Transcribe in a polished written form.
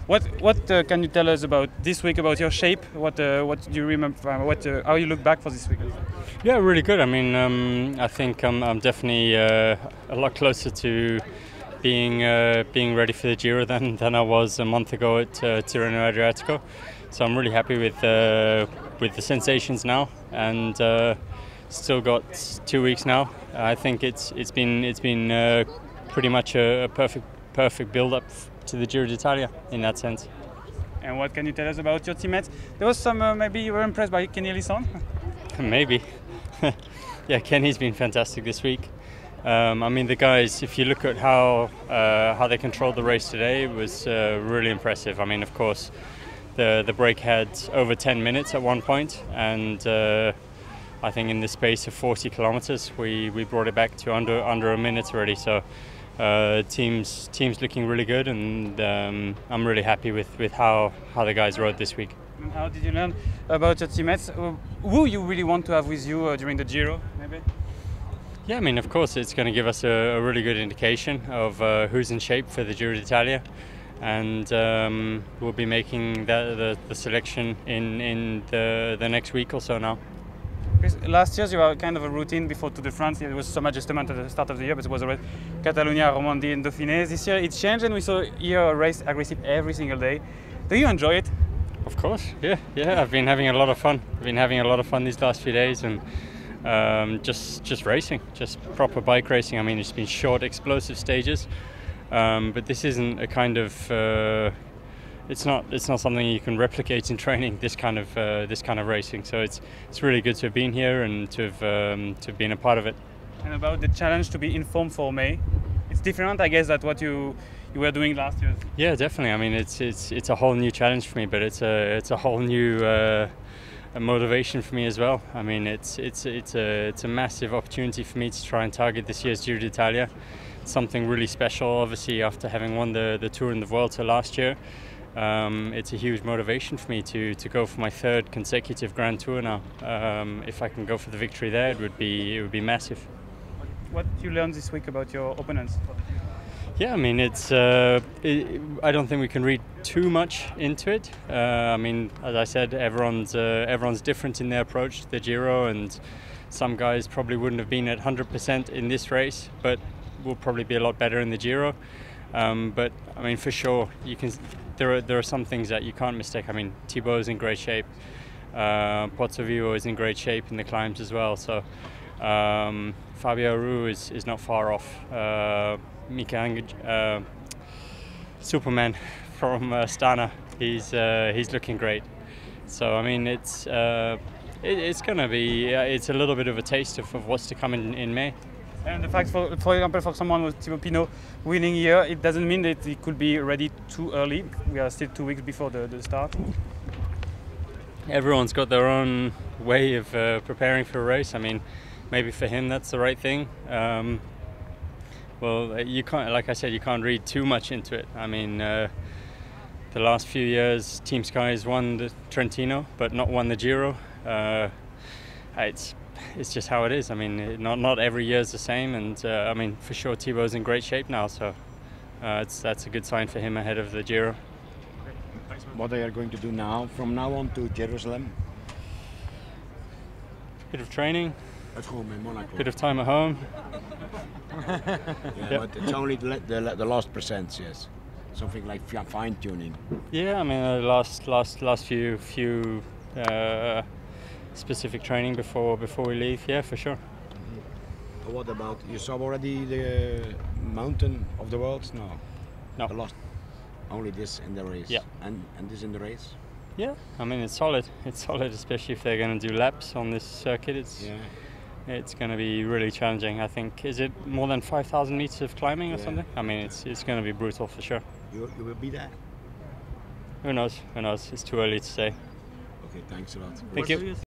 What can you tell us about this week, about your shape? What do you remember? How you look back for this week? Yeah, really good. I mean, I think I'm definitely a lot closer to being ready for the Giro than I was a month ago at Tirreno Adriatico. So I'm really happy with the sensations now, and still got 2 weeks now. I think it's been pretty much a perfect build-up to the Giro d'Italia in that sense. And what can you tell us about your teammates? There was some maybe you were impressed by Kenny Ellison? Maybe. Yeah, Kenny's been fantastic this week. I mean, the guys, if you look at how they controlled the race today, it was really impressive. I mean, of course, the break had over 10 minutes at one point, and I think in the space of 40 kilometers, we brought it back to under a minute already. So teams looking really good, and I'm really happy with how the guys rode this week. And how did you learn about your teammates? Who you really want to have with you during the Giro, maybe? Yeah, I mean, of course, it's going to give us a really good indication of who's in shape for the Giro d'Italia, and we'll be making the selection in the next week or so now. Last year you were kind of a routine before Tour de France. There was some adjustment at the start of the year, but it was always Catalonia, Romandie and Dauphiné. This year it changed, and we saw here a race aggressive every single day. Do you enjoy it? Of course, yeah. I've been having a lot of fun. These last few days, and just racing, just proper bike racing. I mean, it's been short, explosive stages, but this isn't a kind of. It's not something you can replicate in training. This kind of racing. So it's really good to have been here and to have been a part of it. And about the challenge to be in form for May, it's different, I guess, than what you were doing last year. Yeah, definitely. I mean, it's a whole new challenge for me, but it's a whole new motivation for me as well. I mean, it's a massive opportunity for me to try and target this year's Giro d'Italia. It's something really special, obviously, after having won the Tour and the Vuelta last year. It's a huge motivation for me to go for my third consecutive Grand Tour now. If I can go for the victory there, it would be massive. What did you learn this week about your opponents? Yeah, I mean, I don't think we can read too much into it. I mean, as I said, everyone's different in their approach to the Giro, and some guys probably wouldn't have been at 100% in this race, but will probably be a lot better in the Giro. But I mean, for sure, there are some things that you can't mistake. I mean, Thibaut's in great shape. Pozzovivo is in great shape in the climbs as well. So Fabio Aru is not far off. Superman from Astana, he's looking great. So I mean, it's gonna be it's a little bit of a taste of what's to come in May. And the fact, for example, for someone with Thibaut Pinot winning here, it doesn't mean that he could be ready too early. We are still 2 weeks before the start. Everyone's got their own way of preparing for a race. I mean, maybe for him that's the right thing. Well, you can't, like I said, you can't read too much into it. I mean, the last few years, Team Sky has won the Trentino, but not won the Giro. It's just how it is. I mean, not every year is the same, and I mean, for sure, Thibaut's in great shape now, so that's a good sign for him ahead of the Giro. What are you going to do now, from now on to Jerusalem? Bit of training. At home in Monaco. Bit of time at home. Yeah, yep. But it's only the last percent, yes. Something like fine tuning. Yeah, I mean, the last few specific training before we leave. Yeah, for sure. Mm-hmm. What about, you saw already the mountain of the world? No. The last. Only this in the race. Yeah. And this in the race. Yeah, I mean, it's solid. It's solid, especially if they're going to do laps on this circuit. It's going to be really challenging. I think, is it more than 5,000 meters of climbing or something? I mean, it's going to be brutal for sure. You will be there? Who knows? It's too early to say. Okay, thanks a lot. Thank you.